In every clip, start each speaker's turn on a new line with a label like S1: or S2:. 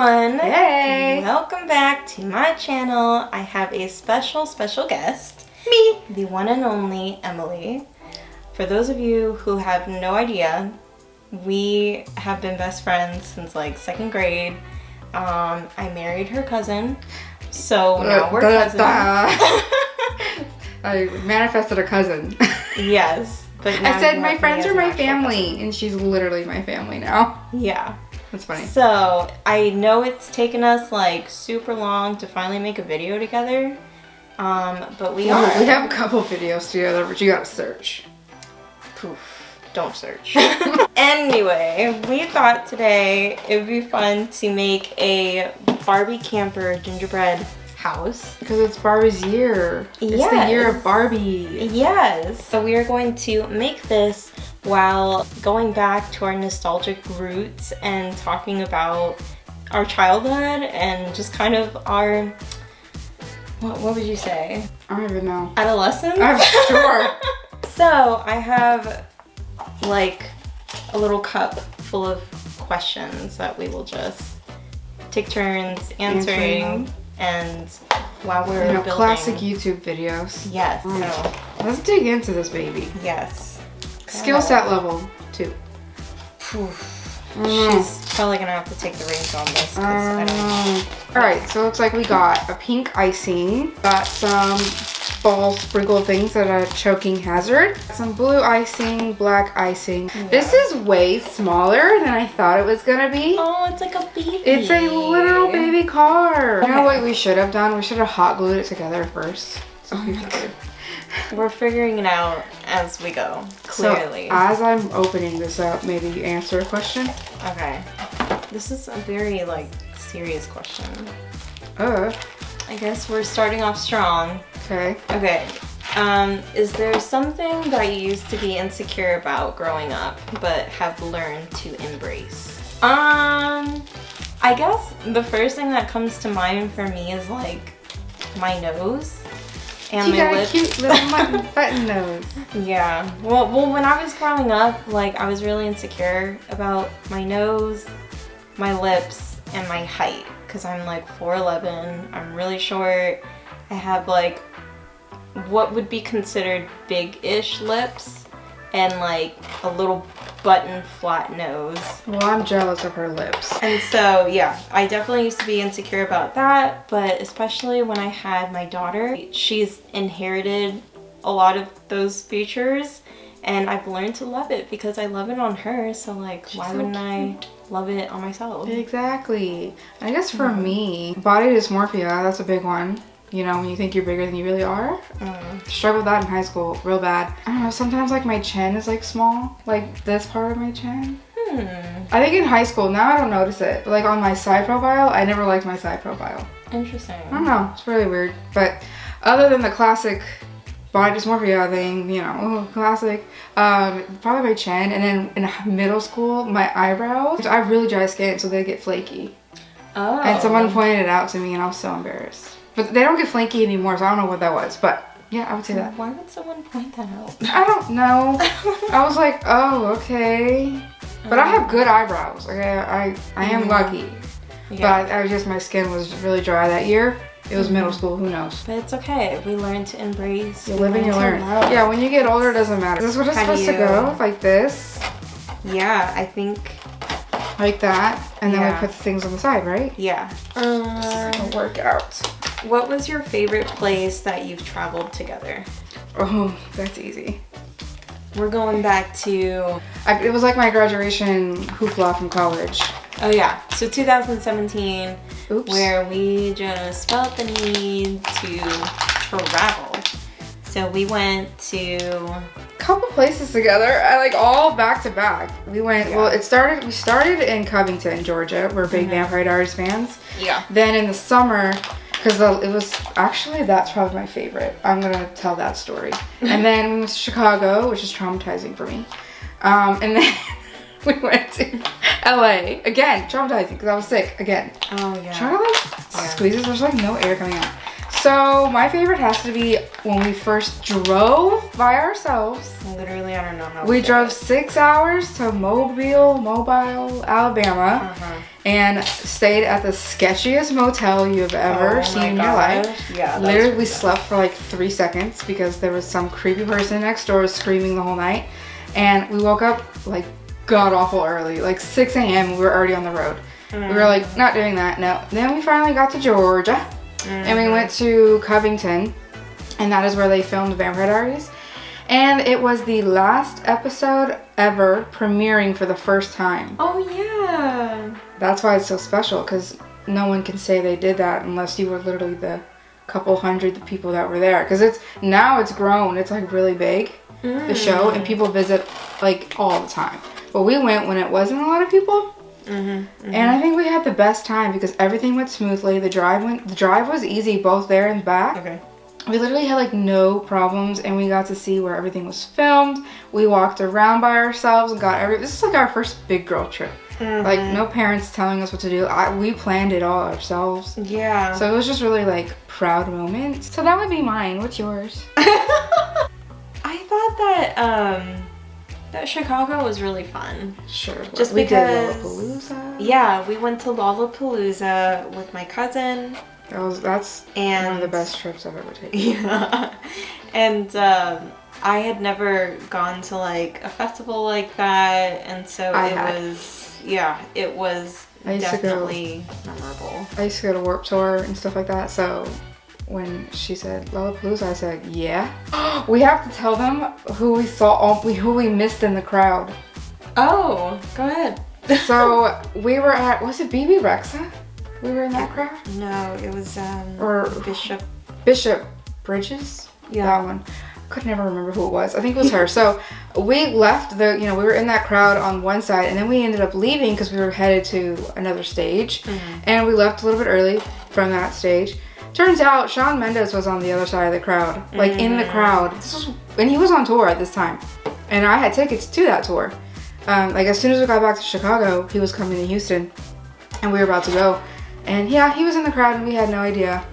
S1: everyone!
S2: Hey!
S1: Welcome back to my channel. I have a special guest.
S2: Me!
S1: The one and only Emily. For those of you who have no idea, we have been best friends since like 2nd grade. I married her cousin, so now we're cousins.
S2: I manifested a cousin.
S1: Yes. But now
S2: I said my friends are my family, and she's literally my family now.
S1: Yeah.
S2: That's funny.
S1: So, I know it's taken us like super long to finally make a video together, but we are.
S2: We have a couple videos together, but you gotta search.
S1: Poof. Don't search. Anyway, we thought today it would be fun to make a Barbie Camper Gingerbread house.
S2: Because it's Barbie's year. It's the year of Barbie.
S1: Yes. So we are going to make this while going back to our nostalgic roots and talking about our childhood and just kind of our, what would you say?
S2: I don't even know.
S1: Adolescence?
S2: I'm sure.
S1: So I have like a little cup full of questions that we will just take turns answering. And while we're building
S2: classic YouTube videos.
S1: Yes.
S2: So let's dig into this baby.
S1: Yes.
S2: Skill set level 2.
S1: She's probably gonna have to take the reins on this. I don't.
S2: Alright, so it looks like we got a pink icing, got some ball sprinkle things that are choking hazard, some blue icing, black icing. Yeah. This is way smaller than I thought it was gonna be.
S1: Oh, it's like a baby.
S2: It's a literal baby car. Okay. You know what we should have done? We should have hot glued it together first. So
S1: we're figuring it out as we go, clearly.
S2: So, as I'm opening this up, maybe you answer a question.
S1: Okay. This is a very, like, serious question.
S2: I
S1: guess we're starting off strong.
S2: Okay.
S1: Okay. Is there something that you used to be insecure about growing up, but have learned to embrace? I guess the first thing that comes to mind for me is, like, my nose. And
S2: you got a cute little button nose.
S1: Yeah. Well, when I was growing up, like, I was really insecure about my nose, my lips, and my height. Because I'm, like, 4'11". I'm really short. I have, like, what would be considered big-ish lips. And, like, a little button flat nose.
S2: Well, I'm jealous of her lips.
S1: And so, yeah, I definitely used to be insecure about that, but especially when I had my daughter, she's inherited a lot of those features, and I've learned to love it because I love it on her, so like, why wouldn't I love it on myself?
S2: Exactly. I guess for me, body dysmorphia, that's a big one. You know, when you think you're bigger than you really are. Struggled with that in high school real bad. I don't know, sometimes like my chin is like small. Like this part of my chin. I think in high school, now I don't notice it. But like on my side profile, I never liked my side profile.
S1: Interesting.
S2: I don't know, it's really weird. But other than the classic body dysmorphia thing, you know, classic. Probably my chin. And then in middle school, my eyebrows. I have really dry skin, so they get flaky.
S1: Oh.
S2: And someone pointed it out to me and I was so embarrassed. But they don't get flaky anymore, so I don't know what that was. But yeah, I would say that.
S1: Why would someone point that out?
S2: I don't know. I was like, oh, okay. But I have good eyebrows. Okay, I am lucky. Yeah. But I was just, my skin was really dry that year. It was middle school, who knows?
S1: But it's okay. We learn to embrace.
S2: You live and you learn. Yeah, when you get older, it doesn't matter. Is this what it's supposed to go? Like this?
S1: Yeah, I think.
S2: Like that. And then we put the things on the side, right?
S1: Yeah.
S2: This is like a workout.
S1: What was your favorite place that you've traveled together?
S2: Oh, that's easy.
S1: We're going back to...
S2: it was like my graduation hoopla from college.
S1: Oh yeah, so 2017,
S2: Oops.
S1: Where we just felt the need to travel. So we went to...
S2: a couple places together. I like all back to back. We went, well, we started in Covington, Georgia. We're big Vampire Diaries fans.
S1: Yeah.
S2: Then in the summer, because it was, actually that's probably my favorite. I'm gonna tell that story. And then we went to Chicago, which is traumatizing for me. And then we went to LA. Again, traumatizing because I was sick again.
S1: Oh yeah.
S2: Trying to like squeeze it, there's like no air coming out. So my favorite has to be when we first drove by ourselves.
S1: Literally, I don't know how.
S2: We drove 6 hours to Mobile, Alabama, and stayed at the sketchiest motel you've ever seen in your life.
S1: Yeah.
S2: Literally, we slept for like 3 seconds because there was some creepy person next door screaming the whole night, and we woke up like god awful early, like 6 a.m. We were already on the road. We were like, not doing that. No. Then we finally got to Georgia. And we went to Covington, and that is where they filmed Vampire Diaries. And it was the last episode ever premiering for the first time.
S1: Oh, yeah.
S2: That's why it's so special, because no one can say they did that unless you were literally the couple hundred people that were there. Because now it's grown. It's like really big, the show, and people visit like all the time. But we went when it wasn't a lot of people. And I think we had the best time because everything went smoothly. The drive was easy, both there and back.
S1: Okay.
S2: We literally had like no problems, and we got to see where everything was filmed. We walked around by ourselves and this is like our first big girl trip. Like no parents telling us what to do. We planned it all ourselves.
S1: Yeah.
S2: So it was just really like proud moments. So that would be mine. What's yours?
S1: I thought that Chicago was really fun.
S2: Sure.
S1: Just
S2: we
S1: because.
S2: did Lollapalooza.
S1: Yeah, we went to Lollapalooza with my cousin.
S2: That's one of the best trips I've ever taken.
S1: Yeah. And I had never gone to like a festival like that, and so it was definitely memorable.
S2: I used to go to Warped Tour and stuff like that, so when she said Lollapalooza, I said, yeah. We have to tell them who we saw, who we missed in the crowd.
S1: Oh, go ahead.
S2: So we were at, was it BB Rexa? We were in that crowd?
S1: No, it was
S2: or Bishop Bridges?
S1: Yeah.
S2: That one. Could never remember who it was. I think it was her. So we left we were in that crowd on one side, and then we ended up leaving because we were headed to another stage. And we left a little bit early from that stage. Turns out Shawn Mendes was on the other side of the crowd, like in the crowd. And he was on tour at this time, and I had tickets to that tour. Like as soon as we got back to Chicago, he was coming to Houston, and we were about to go. And yeah, he was in the crowd, and we had no idea.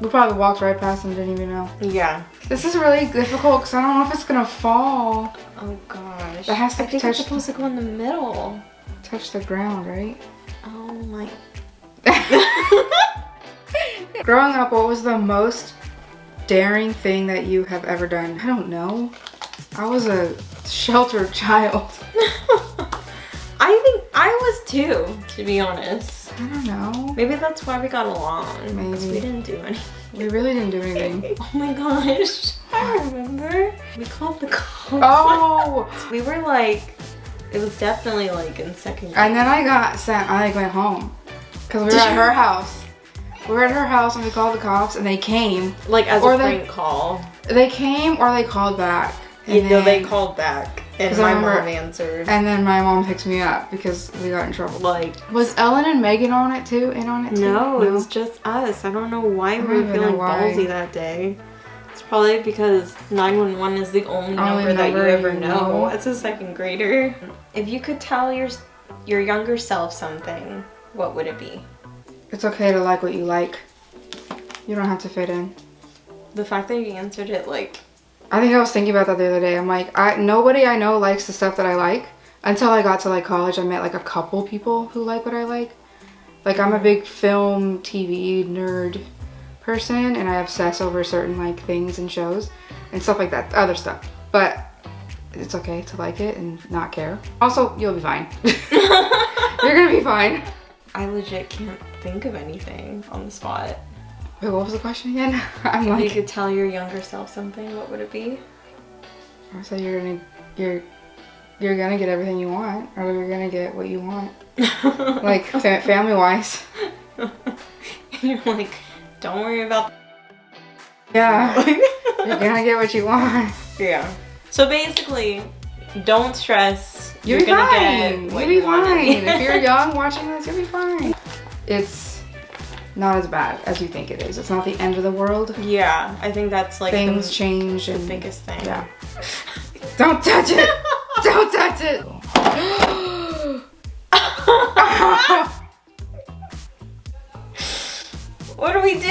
S2: We probably walked right past him, didn't even know.
S1: Yeah.
S2: This is really difficult because I don't know if it's gonna fall.
S1: Oh gosh.
S2: It has to
S1: I think it's supposed to go in the middle.
S2: Touch the ground, right?
S1: Oh my.
S2: Growing up, what was the most daring thing that you have ever done? I don't know. I was a sheltered child.
S1: I think I was too, to be honest.
S2: I don't know.
S1: Maybe that's why we got along.
S2: Maybe.
S1: Because we didn't do anything.
S2: We really didn't do anything.
S1: Oh my gosh. I remember. We called the cops.
S2: Oh!
S1: We were like, it was definitely like in second grade.
S2: And then I got sent, I went home. Because we were at her house. We were at her house and we called the cops and they came.
S1: Like as a prank call.
S2: They came or they called back.
S1: And they called back. And my mom answered.
S2: And then my mom picked me up because we got in trouble.
S1: Like,
S2: was Ellen and Megan on it too?
S1: No, it was just us. I don't know why we were feeling ballsy that day. It's probably because 911 is the only number that you ever know as a second grader. If you could tell your younger self something, what would it be?
S2: It's okay to like what you like. You don't have to fit in.
S1: The fact that you answered it like...
S2: I think I was thinking about that the other day. I'm like, nobody I know likes the stuff that I like. Until I got to like college, I met like a couple people who like what I like. Like I'm a big film, TV nerd person, and I obsess over certain like things and shows and stuff like that, other stuff. But it's okay to like it and not care. Also, you'll be fine. You're gonna be fine.
S1: I legit can't think of anything on the spot.
S2: Wait, what was the question again? I'm like,
S1: if you could tell your younger self something, what would it be?
S2: I said you're gonna get everything you want, or you're gonna get what you want. Like family wise.
S1: And you're like, don't worry about.
S2: Yeah. You're gonna get what you want.
S1: Yeah. So basically, don't stress.
S2: You'll be fine. You'll be fine. If you're young watching this, you'll be fine. It's not as bad as you think it is. It's not the end of the world.
S1: Yeah, I think that's like
S2: things change and
S1: the biggest thing.
S2: Yeah. Don't touch it. Don't touch it.
S1: What do we do?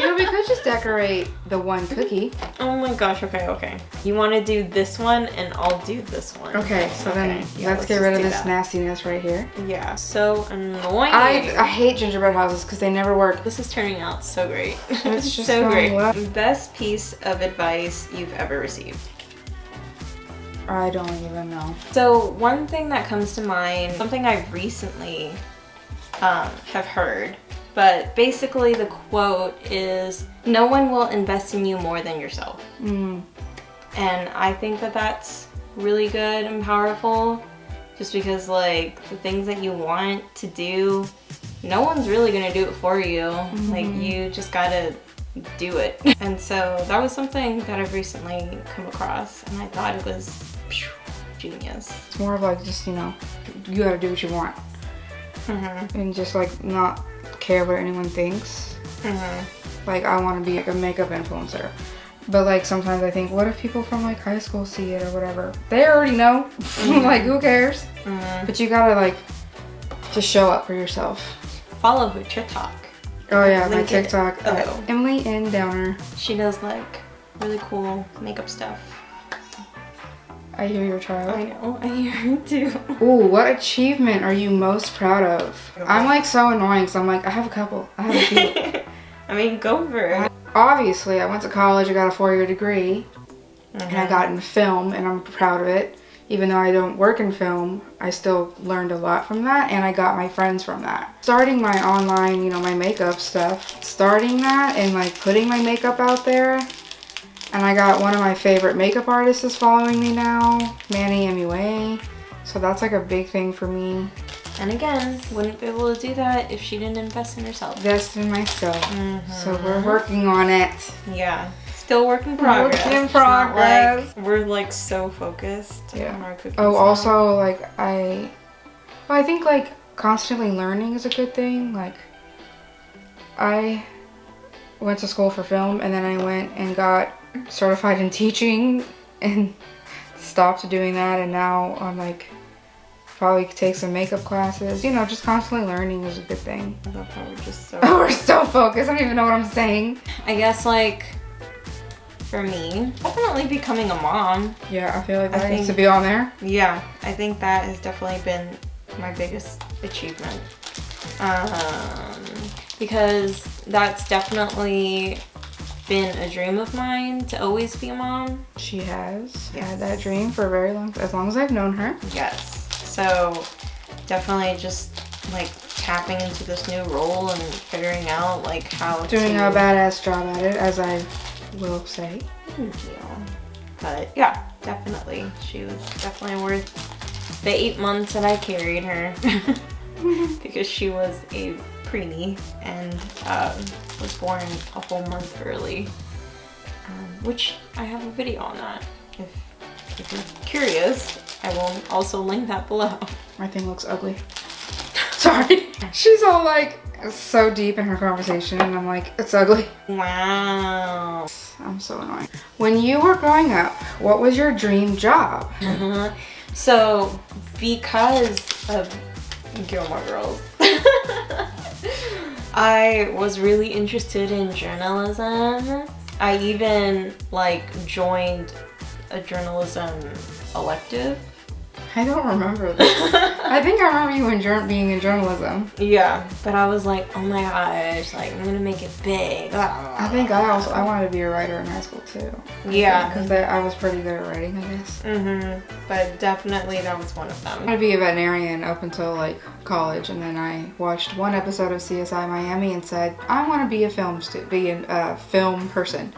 S2: You mean, we could just decorate the one cookie.
S1: Oh my gosh, okay. You want to do this one and I'll do this one.
S2: Okay, so then let's get rid of this nastiness right here.
S1: Yeah, so annoying.
S2: I hate gingerbread houses because they never work.
S1: This is turning out so great.
S2: It's just
S1: so great.
S2: well.
S1: Best piece of advice you've ever received?
S2: I don't even know.
S1: So one thing that comes to mind, something I recently have heard, but basically the quote is, no one will invest in you more than yourself. And I think that that's really good and powerful, just because like the things that you want to do, no one's really gonna do it for you. Like you just gotta do it. And so that was something that I've recently come across, and I thought it was genius.
S2: It's more of like just, you know, you gotta do what you want. And just like not care what anyone thinks. Like I want to be like a makeup influencer, but like sometimes I think, what if people from like high school see it or whatever? They already know. Like who cares? But you gotta like just show up for yourself.
S1: Follow her TikTok.
S2: Oh yeah, my TikTok.
S1: Oh.
S2: Emily N. Downer.
S1: She does like really cool makeup stuff.
S2: I hear your child.
S1: I know, I hear her too.
S2: Ooh, what achievement are you most proud of? I'm like so annoying because I'm like, I have a couple. I have a few.
S1: I mean, go for it.
S2: Obviously, I went to college, I got a 4-year degree, and I got in film, and I'm proud of it. Even though I don't work in film, I still learned a lot from that, and I got my friends from that. Starting my online, you know, my makeup stuff, starting that and like putting my makeup out there. And I got one of my favorite makeup artists is following me now, Manny MUA. So that's like a big thing for me.
S1: And again, wouldn't be able to do that if she didn't invest in herself.
S2: Invest in myself. So we're working on it.
S1: Yeah. Still work in progress.
S2: Work in progress.
S1: Like, we're like so focused on our cookies.
S2: Oh,
S1: now.
S2: also like I think like constantly learning is a good thing. Like I went to school for film, and then I went and got certified in teaching and stopped doing that, and now I'm like probably take some makeup classes. You know, just constantly learning is a good thing.
S1: I love how we're just so
S2: we're so focused. I don't even know what I'm saying.
S1: I guess like for me, definitely becoming a mom.
S2: Yeah, I feel like that needs to be on there.
S1: Yeah, I think that has definitely been my biggest achievement. Because that's definitely been a dream of mine to always be a mom.
S2: She has had that dream for a very long time, as long as I've known her.
S1: Yes. So definitely just like tapping into this new role and figuring out like how
S2: doing a badass job at it, as I will say.
S1: Thank you. But yeah, definitely. She was definitely worth the 8 months that I carried her. Because she was a preemie and was born a whole month early, which I have a video on that. If you're curious, I will also link that below.
S2: My thing looks ugly. Sorry. She's all like so deep in her conversation, and I'm like, it's ugly.
S1: Wow.
S2: I'm so annoying. When you were growing up, what was your dream job?
S1: So because of Gilmore Girls, I was really interested in journalism. I even like joined a journalism elective.
S2: I don't remember this. I think I remember you being in journalism.
S1: Yeah, but I was like, oh my gosh, like I'm gonna make it big.
S2: I think I wanted to be a writer in high school too.
S1: Yeah,
S2: because I was pretty good at writing, I guess.
S1: But definitely that was one of them.
S2: I wanted to be a veterinarian up until like college, and then I watched one episode of CSI Miami and said, I want to be a film person.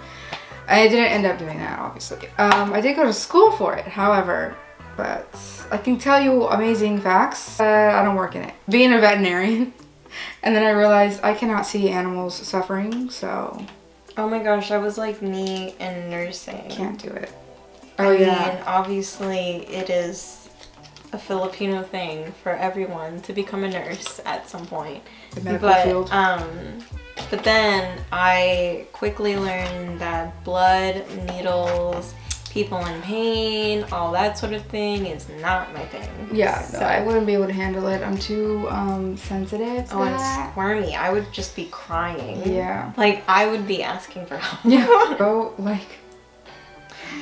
S2: I didn't end up doing that, obviously. I did go to school for it, however, but I can tell you amazing facts. I don't work in it. Being a veterinarian. And then I realized I cannot see animals suffering, so.
S1: Oh my gosh, that was like me in nursing.
S2: Can't do it.
S1: I mean, obviously it is a Filipino thing for everyone to become a nurse at some point.
S2: The medical field.
S1: But then I quickly learned that blood, needles, people in pain, all that sort of thing is not my thing.
S2: Yeah,
S1: so.
S2: no, I wouldn't be able to handle it. I'm too sensitive to
S1: and
S2: that.
S1: squirmy. I would just be crying.
S2: Yeah.
S1: Like, I would be asking for help.
S2: Yeah. Go, like...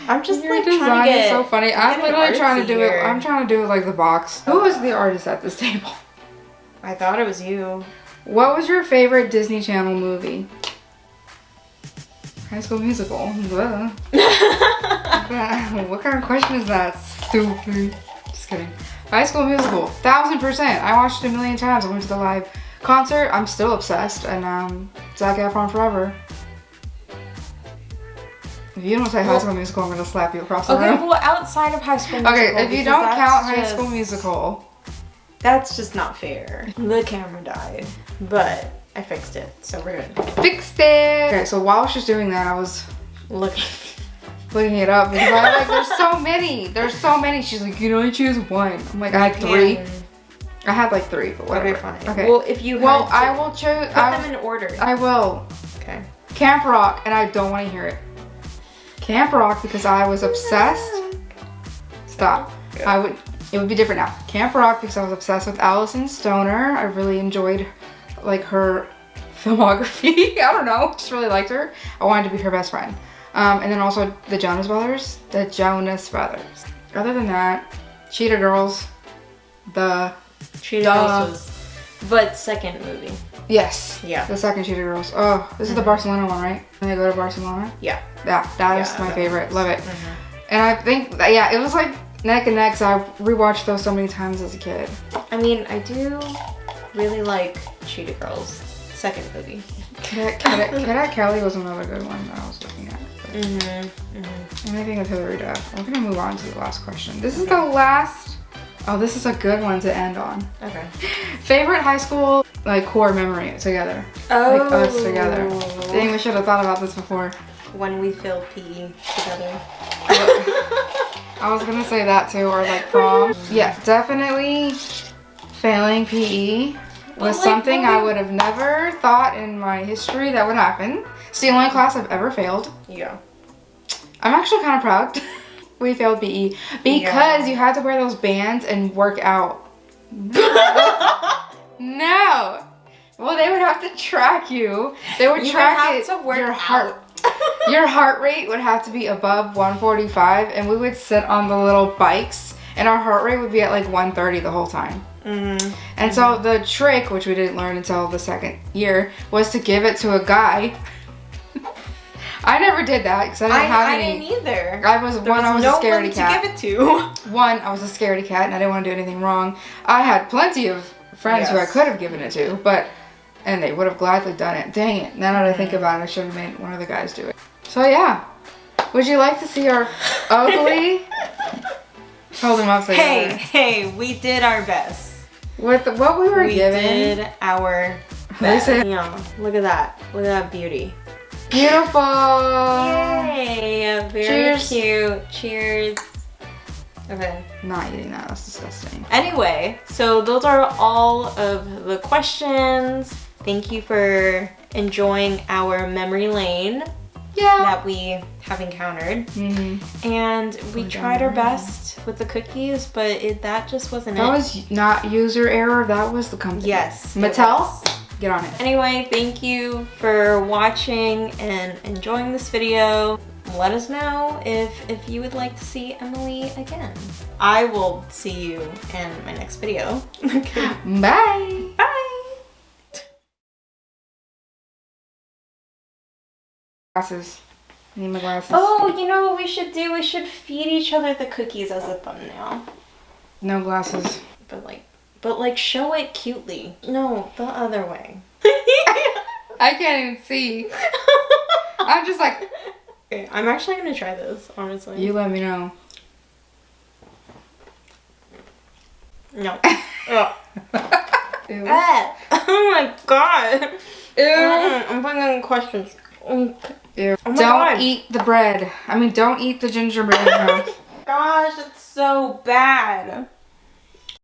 S1: I'm just
S2: Your
S1: like
S2: design
S1: trying to get...
S2: is so funny. I'm literally trying to do
S1: here.
S2: it. I'm trying to do it like the box. Who was the artist at this table?
S1: I thought it was you.
S2: What was your favorite Disney Channel movie? High School Musical. What kind of question is that? Stupid. Just kidding. High School Musical. 1000%. I watched it a million times. I went to the live concert. I'm still obsessed. And Zac Efron forever. If you don't say High School Musical, I'm gonna slap you across the room.
S1: Okay, well, outside of High School Musical.
S2: Okay, if you don't count High School Musical,
S1: that's just not fair. The camera died, but I fixed it, so we're good.
S2: Fixed it. Okay, so while she's doing that, I was
S1: looking
S2: it up because I'm like, there's so many. There's so many. She's like, you can only choose one. I'm like, I had 3. I had like 3, but whatever.
S1: Okay, fine.
S2: Okay.
S1: Well, if you
S2: well,
S1: had to
S2: I will choose.
S1: put them in order.
S2: I will.
S1: Okay.
S2: Camp Rock, and I don't want to hear it. Camp Rock because I was obsessed. Stop.
S1: Yeah.
S2: It would be different now. Camp Rock because I was obsessed with Allison Stoner. I really enjoyed like her filmography. I don't know, just really liked her. I wanted to be her best friend. And then also the Jonas Brothers. Other than that, Cheetah Girls.
S1: Cheetah Girls was but second movie.
S2: Yes.
S1: Yeah.
S2: The second Cheetah Girls. Oh, this is the Barcelona one, right? And they go to Barcelona?
S1: Yeah.
S2: Yeah, that is my favorite. Love it. And I think that, yeah, it was like neck and neck. So I rewatched those so many times as a kid.
S1: I mean, I do really like Cheetah Girls. Second movie.
S2: Cadet Kelly was another good one that I was looking at. Anything with Hilary Duff. We're gonna move on to the last question. This is the last. Oh, this is a good one to end on.
S1: Okay.
S2: Favorite high school like core memory together.
S1: Oh.
S2: Like us together. Dang, we should have thought about this before.
S1: When we failed PE together.
S2: I was gonna say that too, or like prom. Yeah, definitely failing PE was something I would have never thought in my history that would happen. It's the only class I've ever failed.
S1: Yeah.
S2: I'm actually kind of proud we failed PE because you had to wear those bands and work out. No. Well, they would have to track you. They would track it. Your heart rate would have to be above 145, and we would sit on the little bikes, and our heart rate would be at like 130 the whole time. And so the trick, which we didn't learn until the second year, was to give it to a guy. I never did that because I didn't have any.
S1: I didn't either.
S2: I was a scaredy cat.
S1: To give it to.
S2: One, I was a scaredy cat, and I didn't want to do anything wrong. I had plenty of friends who I could have given it to, and they would have gladly done it. Dang it. Now that I think about it, I should have made one of the guys do it. So yeah. Would you like to see our ugly... Hold him up so
S1: Hey, we did our best.
S2: With what we were given.
S1: We did our best. Yeah, look at that. Look at that beauty.
S2: Beautiful.
S1: Yay. Very cute. Cheers. Okay.
S2: Not eating that. That's disgusting.
S1: Anyway, so those are all of the questions. Thank you for enjoying our memory lane that we have encountered. And we tried our best with the cookies, but that just wasn't
S2: That was not user error. That was the company.
S1: Yes.
S2: Mattel, get on it.
S1: Anyway, thank you for watching and enjoying this video. Let us know if you would like to see Emily again. I will see you in my next video.
S2: Bye.
S1: Bye.
S2: Glasses. I need my glasses.
S1: Oh, you know what we should do? We should feed each other the cookies as a thumbnail.
S2: No glasses.
S1: But like show it cutely. No, the other way.
S2: I can't even see. I'm just like...
S1: Okay, I'm actually gonna try this, honestly.
S2: You let me know.
S1: No. Oh my god.
S2: Ew.
S1: I'm putting in questions.
S2: Ew.
S1: Oh my
S2: Don't
S1: god.
S2: eat the bread. I mean, don't eat the gingerbread.
S1: Gosh, it's so bad.